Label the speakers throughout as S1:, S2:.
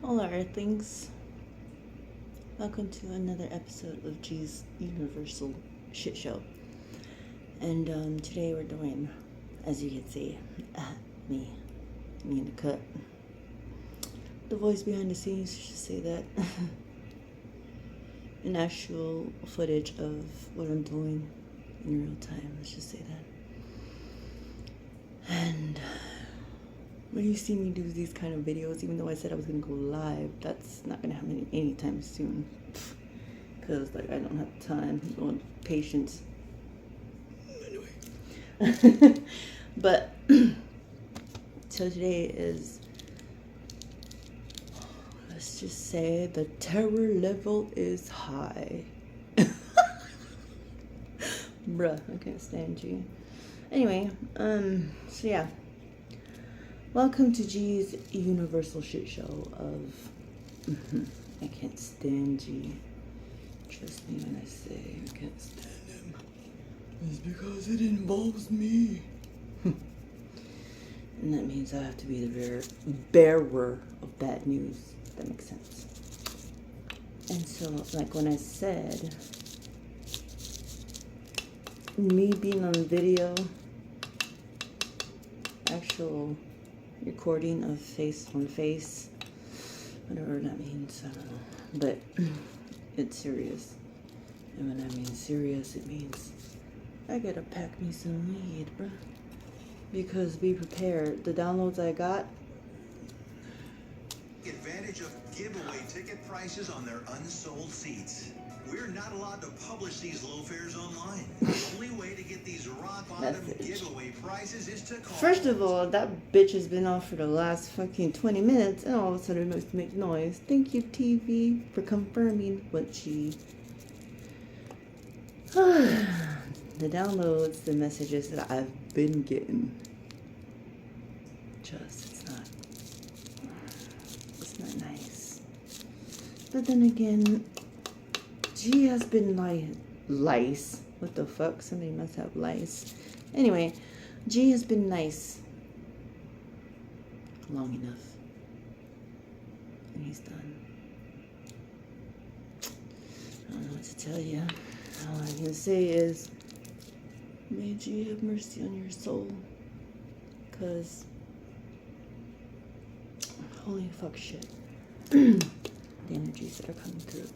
S1: All our Earthlings, welcome to another episode of G's Universal Shit Show. And today we're doing, as you can see, me in the cut. The voice behind the scenes should say that. An actual footage of what I'm doing in real time, let's just say that. And when you see me do these kind of videos, even though I said I was going to go live, that's not going to happen anytime soon. Because, I don't have time or patience. Anyway. But, so today is, let's just say the terror level is high. Bruh, I can't stand you. Anyway, so yeah. Welcome to G's Universal Shit Show of I can't stand G. Trust me when I say I can't stand him. It's because it involves me. And that means I have to be the bearer of bad news. If that makes sense. And so, when I said, me being on video, actual recording of face on face, whatever that means, I don't know, but it's serious. And when I mean serious, it means I gotta pack me some weed, bruh, because be prepared. The downloads I got,
S2: advantage of giveaway ticket prices on their unsold seats. We're not allowed to publish these low fares online. The only way to get these rock bottom giveaway prices is to call.
S1: First of all, that bitch has been off for the last fucking 20 minutes, and all of a sudden it must make noise. Thank you, TV, for confirming what she... The downloads, the messages that I've been getting. It's not nice. But then again, G has been lice. What the fuck? Somebody must have lice. Anyway, G has been nice long enough. And he's done. I don't know what to tell you. All I can say is, may G have mercy on your soul. Because, holy fuck shit. The energies that are coming through.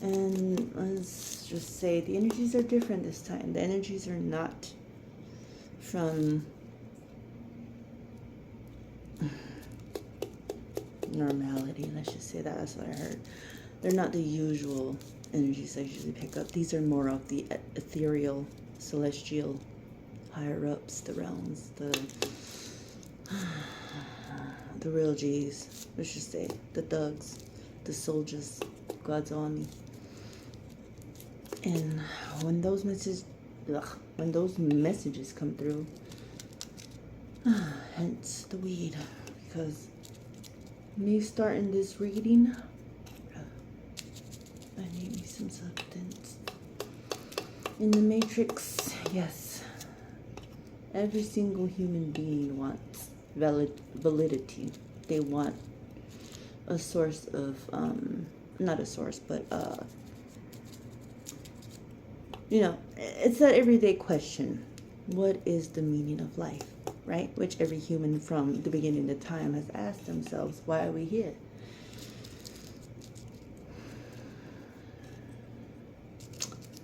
S1: And let's just say the energies are different this time. The energies are not from normality. Let's just say that. That's what I heard. They're not the usual energies I usually pick up. These are more of the ethereal, celestial, higher ups, the realms, the real G's. Let's just say the thugs, the soldiers, God's army. And when those messages come through, hence the weed, because me starting this reading, I need me some substance. In the Matrix, yes, every single human being wants validity. They want a source of, not a source, but it's that everyday question. What is the meaning of life, right? Which every human from the beginning of time has asked themselves, why are we here?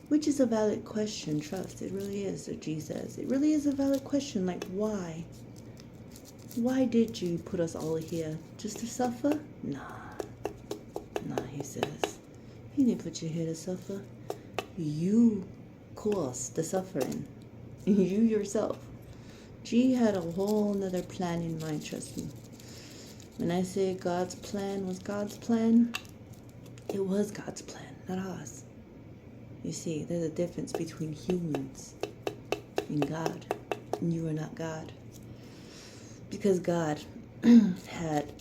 S1: Which is a valid question, trust. It really is, what G says. It really is a valid question, why? Why did you put us all here? Just to suffer? Nah, he says. He didn't put you here to suffer. You caused the suffering. You yourself. G had a whole nother plan in mind, trust me. When I say God's plan was God's plan, it was God's plan, not ours. You see, there's a difference between humans and God. And you are not God. Because God had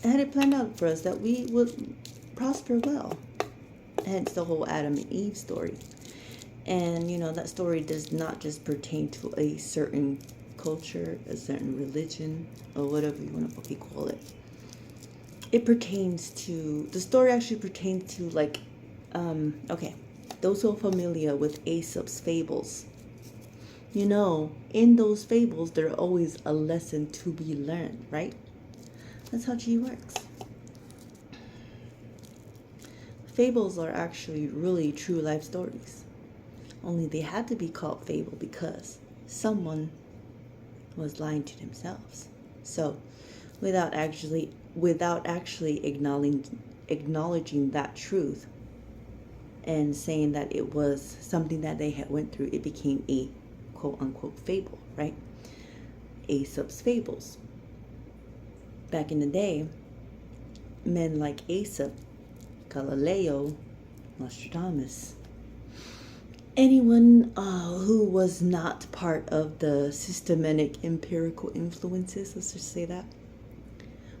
S1: it planned out for us that we would prosper well. Hence the whole Adam and Eve story. And, that story does not just pertain to a certain culture, a certain religion, or whatever you want to fucking call it. It pertains to, the story actually pertains to like, okay, those who are familiar with Aesop's fables. You know, in those fables, there's always a lesson to be learned, right? That's how G works. Fables are actually really true life stories. Only they had to be called fable because someone was lying to themselves. So, without actually acknowledging that truth and saying that it was something that they had went through, it became a quote-unquote fable, right? Aesop's fables. Back in the day, men like Aesop, Galileo, Nostradamus, anyone who was not part of the systematic empirical influences, let's just say that,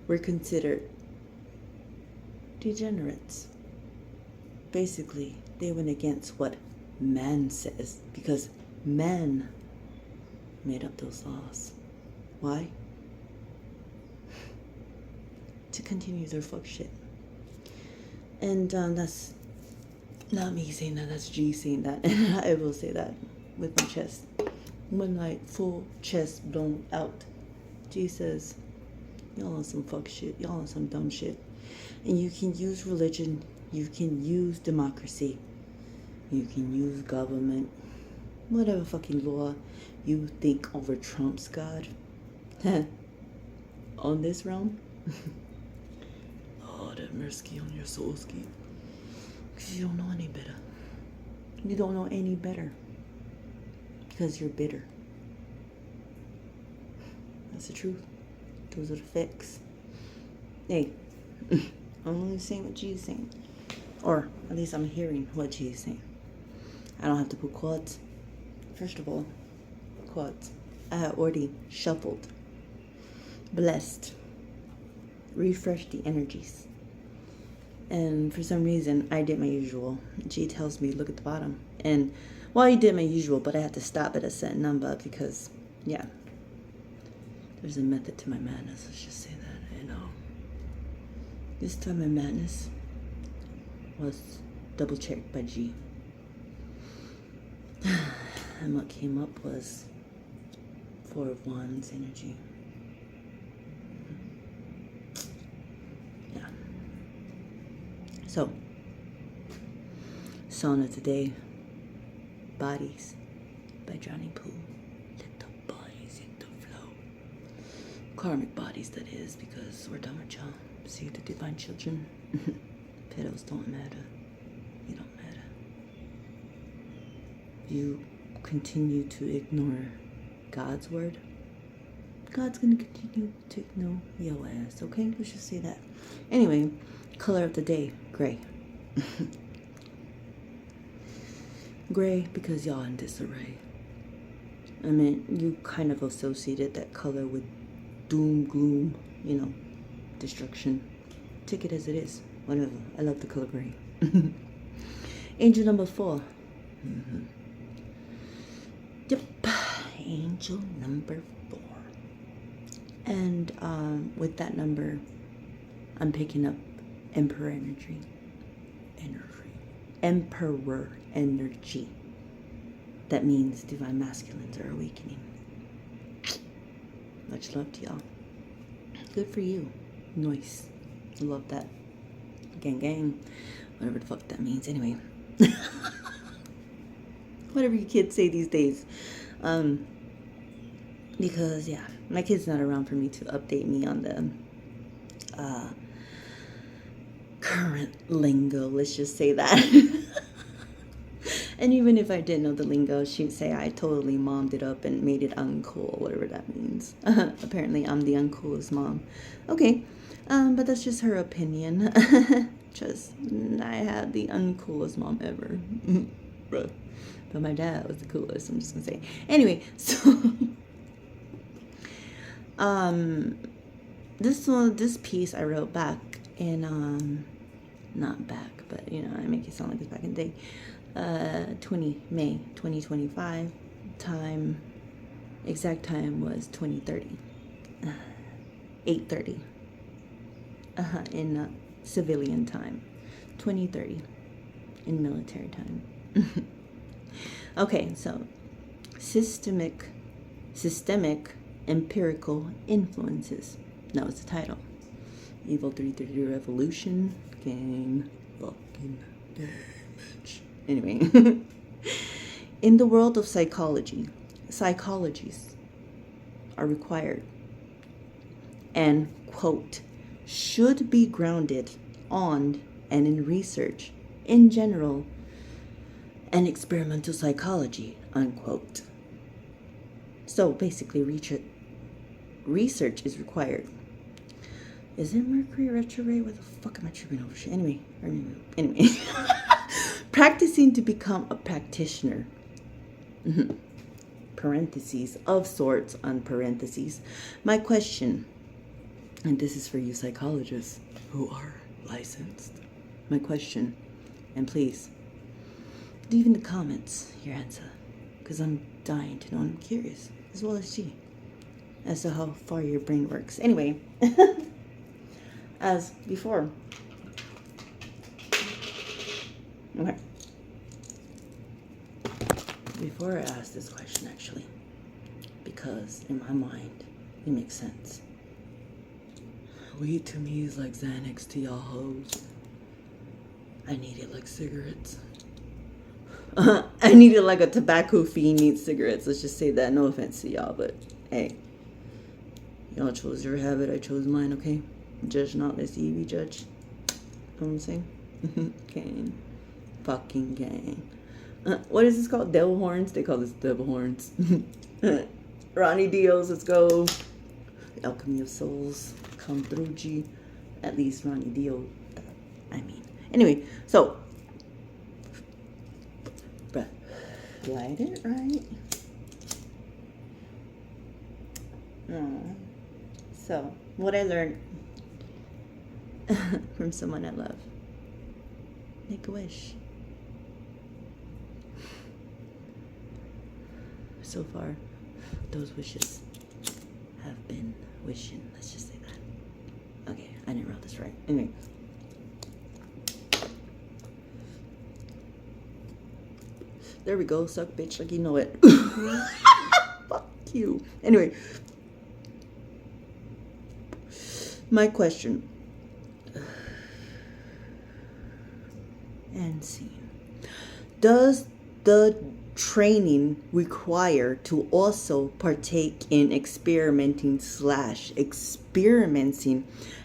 S1: were considered degenerates. Basically, they went against what man says because man made up those laws. Why? To continue their fuck shit. And that's not me saying that, that's G saying that. And I will say that with my chest. One night, full chest blown out. G says, y'all on some fuck shit. Y'all on some dumb shit. And you can use religion. You can use democracy. You can use government. Whatever fucking law you think over Trump's God. On this realm. Lord have mercy on your soul ski. Because you don't know any better. You don't know any better. Because you're bitter. That's the truth. Those are the facts. Hey, I'm only saying what G is saying. Or at least I'm hearing what G is saying. I don't have to put quotes. First of all, quotes. I had already shuffled, blessed, refreshed the energies. And for some reason, I did my usual. G tells me, look at the bottom. And, well, I did my usual, but I had to stop at a certain number because, yeah, there's a method to my madness. Let's just say that. And this time my madness was double checked by G. And what came up was 4 of Wands energy. Yeah. So, song of today, Bodies by Johnny Poo. Let the bodies hit the flow. Karmic bodies, that is, because we're done with y'all. See, the divine children. Pedos don't matter. You don't matter. You continue to ignore God's word, God's gonna continue to ignore your ass, okay? Let's just say that. Anyway, color of the day, gray. Gray because y'all in disarray. I mean, you kind of associated that color with doom, gloom, you know, destruction. Take it as it is. Whatever. I love the color gray. Angel number 4. Mm-hmm. Yep. Angel number 4. And with that number, I'm picking up Emperor energy. Emperor energy. That means divine masculines are awakening. Much love to y'all. Good for you. Nice. I love that. Gang gang. Whatever the fuck that means. Anyway. Whatever you kids say these days. Because, yeah, my kid's not around for me to update me on the current lingo. Let's just say that. And even if I did know the lingo, she'd say I totally mommed it up and made it uncool, whatever that means. Apparently, I'm the uncoolest mom. Okay, but that's just her opinion. Just, I had the uncoolest mom ever. Bruh. But my dad was the coolest, I'm just gonna say. Anyway, so... this piece I wrote back in, not back, but, you know, I make it sound like it's back in the day. May 2025, time Exact time was 2030. 8:30. In civilian time. 2030 in military time. Okay, so systemic empirical influences. That was the title. Evil 333 Revolution. Game. Fucking damage. Anyway. In the world of psychology, psychologies are required and, quote, should be grounded on and in research in general and experimental psychology, unquote. So basically, research is required. Is it Mercury retrograde? Where the fuck am I tripping over shit? Anyway. Practicing to become a practitioner. Parentheses of sorts on parentheses. My question, and this is for you psychologists who are licensed. My question, and please leave in the comments your answer, because I'm dying to know and I'm curious as well as you as to how far your brain works. Anyway, as before. Okay. Before I ask this question, actually, because in my mind, it makes sense. Weed to me is like Xanax to y'all hoes. I need it like cigarettes. I need it like a tobacco fiend needs cigarettes. Let's just say that. No offense to y'all, but hey. Y'all chose your habit, I chose mine, okay? Judge not, lest ye be judged. Know what I'm saying? Gang. Fucking gang. What is this called? Devil horns? They call this devil horns. Ronnie Dios, let's go. Alchemy of Souls. Come through, G. At least Ronnie Dio. I mean. Anyway, so. Bruh. Light it, right? So, what I learned from someone I love. Make a wish. So far, those wishes have been wishing. Let's just say that. Okay, I didn't write this right. Anyway. There we go. Suck, bitch, like you know it. Fuck you. Anyway. My question. And see. Does the training require to also partake in experimenting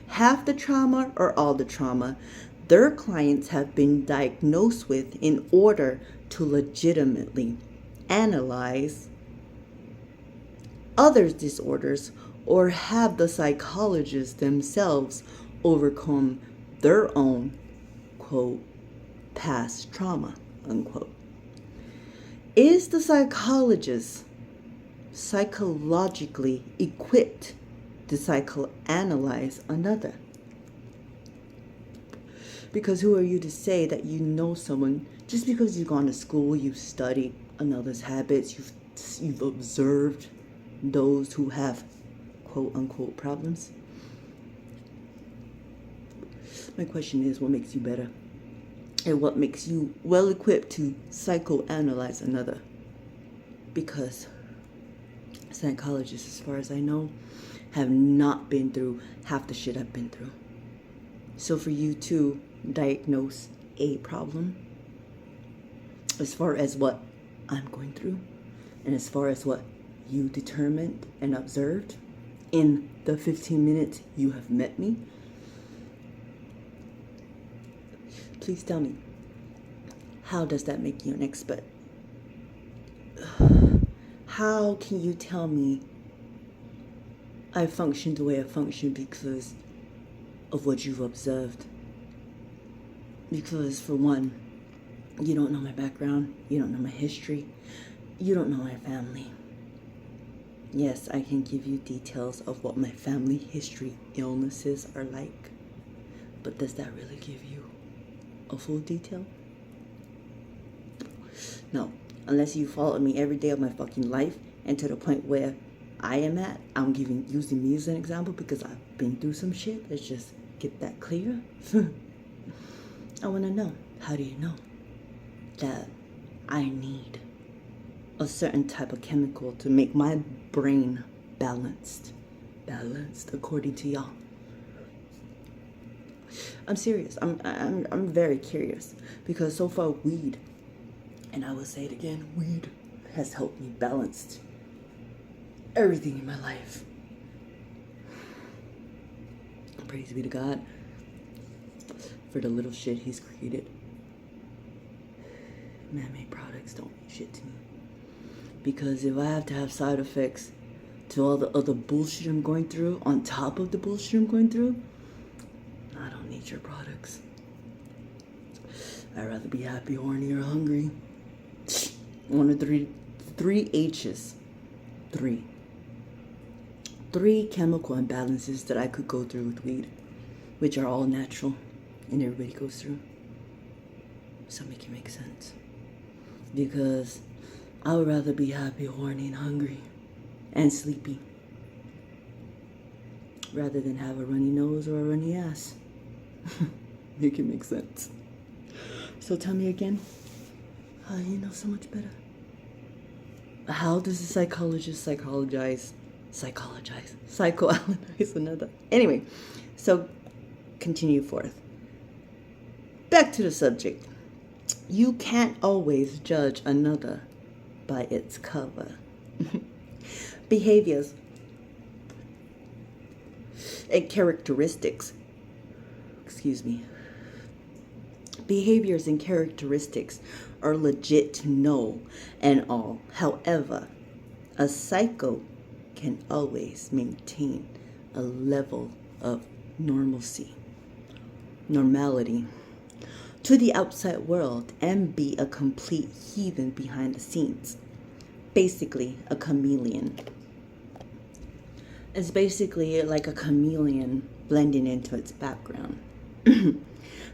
S1: half the trauma or all the trauma their clients have been diagnosed with in order to legitimately analyze others' disorders, or have the psychologists themselves overcome their own, quote, past trauma, unquote? Is the psychologist psychologically equipped to psychoanalyze another? Because who are you to say that you know someone just because you've gone to school, you've studied another's habits, you've observed those who have quote unquote problems? My question is, what makes you better? And what makes you well equipped to psychoanalyze another? Because psychologists, as far as I know, have not been through half the shit I've been through. So for you to diagnose a problem, as far as what I'm going through, and as far as what you determined and observed in the 15 minutes you have met me, please tell me, how does that make you an expert? How can you tell me I functioned the way I functioned because of what you've observed? Because, for one, you don't know my background, you don't know my history, you don't know my family. Yes, I can give you details of what my family history illnesses are like, but does that really give you a full detail? No, unless you followed me every day of my fucking life and to the point where I am at. I'm using me as an example because I've been through some shit. Let's just get that clear. I want to know, how do you know that I need a certain type of chemical to make my brain balanced according to y'all? I'm serious. I'm very curious because so far weed, and I will say it again, weed has helped me balance everything in my life. Praise be to God for the little shit he's created. Man-made products don't mean shit to me. Because if I have to have side effects to all the other bullshit I'm going through, on top of the bullshit I'm going through, I don't need your products. I'd rather be happy, horny, or hungry. One of three H's. Three chemical imbalances that I could go through with weed, which are all natural and everybody goes through. So make it make sense. Because I would rather be happy, horny, and hungry and sleepy rather than have a runny nose or a runny ass. Make it make sense. So tell me again, how you know so much better? How does a psychologist psychoanalyze another? Anyway, so continue forth. Back to the subject. You can't always judge another by its cover. Behaviors and characteristics. Behaviors and characteristics are legit to know and all. However, a psycho can always maintain a level of normality to the outside world and be a complete heathen behind the scenes. Basically, a chameleon. It's basically like a chameleon blending into its background.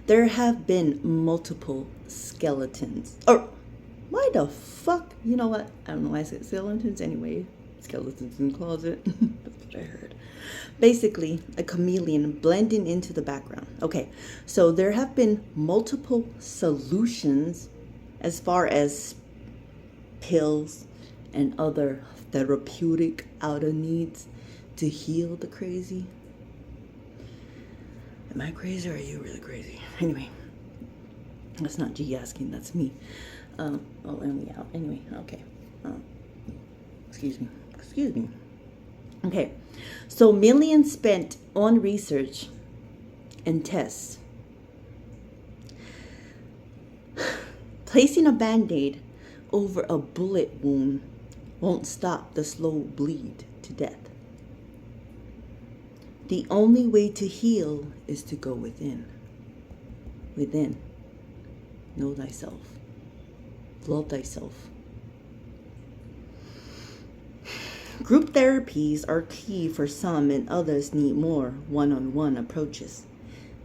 S1: There have been multiple skeletons. Or, why the fuck? You know what? I don't know why I said skeletons anyway. Skeletons in the closet. That's what I heard. Basically, a chameleon blending into the background. Okay, so there have been multiple solutions as far as pills and other therapeutic outer needs to heal the crazy. Am I crazy or are you really crazy? Anyway, that's not G asking, that's me. And we out. Anyway, okay. Excuse me. Okay, so millions spent on research and tests. Placing a Band-Aid over a bullet wound won't stop the slow bleed to death. The only way to heal is to go within. Within. Know thyself. Love thyself. Group therapies are key for some and others need more one-on-one approaches.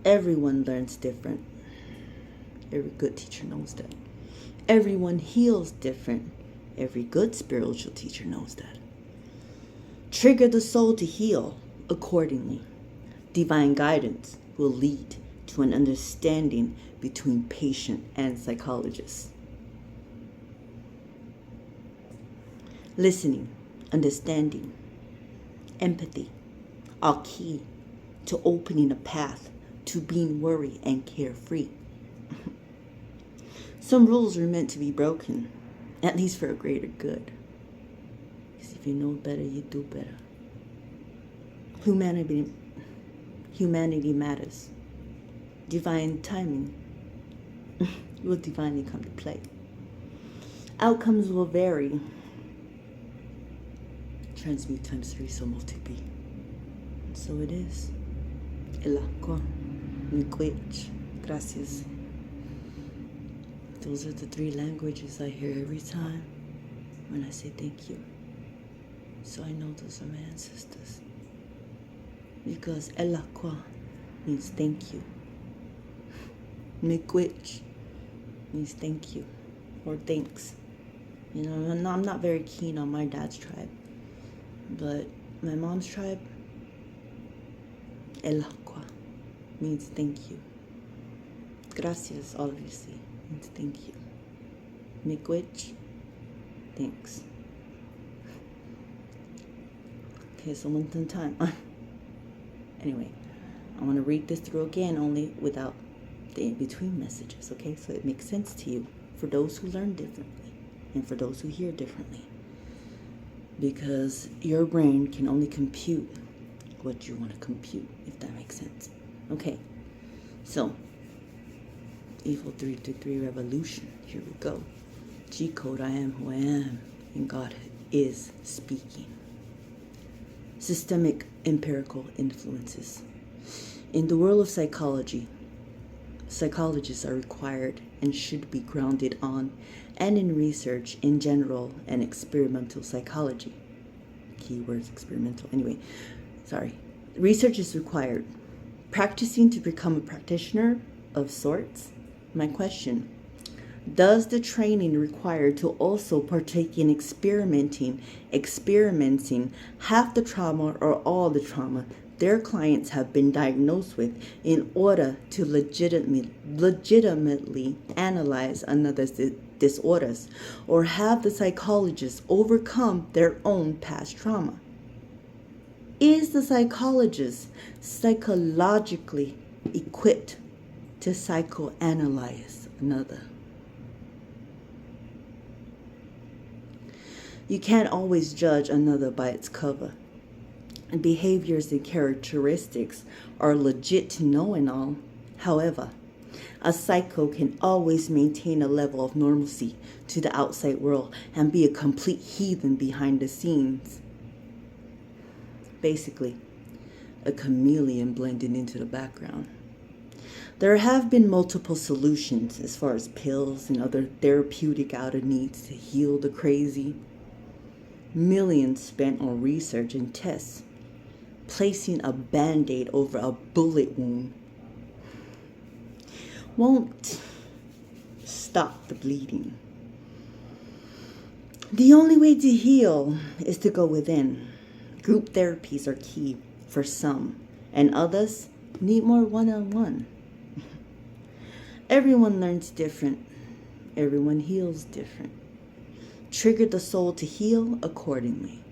S1: Everyone learns different. Every good teacher knows that. Everyone heals different. Every good spiritual teacher knows that. Trigger the soul to heal accordingly. Divine guidance will lead to an understanding between patient and psychologist. Listening, understanding, empathy are key to opening a path to being worried and carefree. Some rules are meant to be broken, at least for a greater good. Because if you know better, you do better. Humanity matters. Divine timing will divinely come to play. Outcomes will vary. Transmute times 3, so multi-be. So it is. El agua, miigwech, gracias. Those are the 3 languages I hear every time when I say thank you. So I know those are my ancestors. Because el agua means thank you. Miigwech means thank you or thanks. You know, I'm not very keen on my dad's tribe, but my mom's tribe, El Aqua, means thank you. Gracias, obviously, means thank you. Miigwech, thanks. Okay, so one time. Anyway, I want to read this through again, only without the in-between messages, okay? So it makes sense to you, for those who learn differently and for those who hear differently. Because your brain can only compute what you want to compute, if that makes sense. Okay, so Evil 323 Revolution, here we go. G-code, I am who I am, and God is speaking. Systemic empirical influences. In the world of psychology, psychologists are required and should be grounded on and in research in general and experimental psychology. Keywords experimental. Anyway, sorry. Research is required. Practicing to become a practitioner of sorts. My question: does the training required to also partake in experimenting half the trauma or all the trauma their clients have been diagnosed with in order to legitimately analyze another's disorders, or have the psychologists overcome their own past trauma? Is the psychologist psychologically equipped to psychoanalyze another? You can't always judge another by its cover. And behaviors and characteristics are legit to know and all. However, a psycho can always maintain a level of normalcy to the outside world and be a complete heathen behind the scenes. Basically, a chameleon blending into the background. There have been multiple solutions as far as pills and other therapeutic outer needs to heal the crazy. Millions spent on research and tests, placing a band-aid over a bullet wound won't stop the bleeding. The only way to heal is to go within. Group therapies are key for some, and others need more one-on-one. Everyone learns different. Everyone heals different. Trigger the soul to heal accordingly.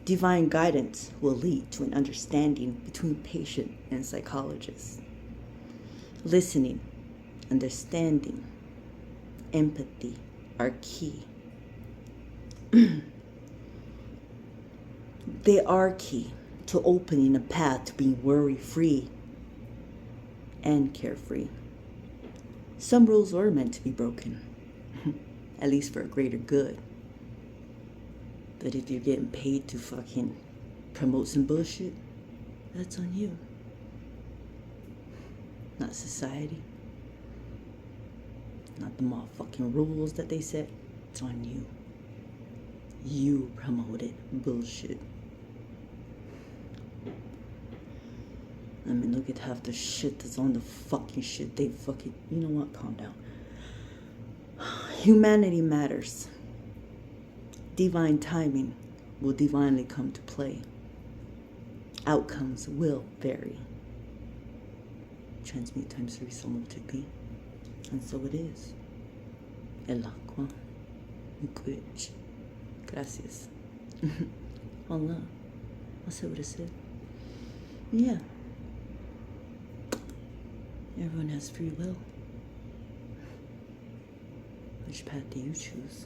S1: Divine guidance will lead to an understanding between patient and psychologist. Listening, understanding, empathy are key. They are key to opening a path to being worry-free and carefree. Some rules are meant to be broken, at least for a greater good. But if you're getting paid to fucking promote some bullshit, that's on you. Not society. Not the motherfucking rules that they set. It's on you. You promoted bullshit. I mean, look at half the shit that's on the fucking shit. They fucking, you know what? Calm down. Humanity matters. Divine timing will divinely come to play. Outcomes will vary. Transmute times 3 so multiply. And so it is. El Aqua. Miigwech. Gracias. Allah. I'll say what I said. Yeah. Everyone has free will. Which path do you choose?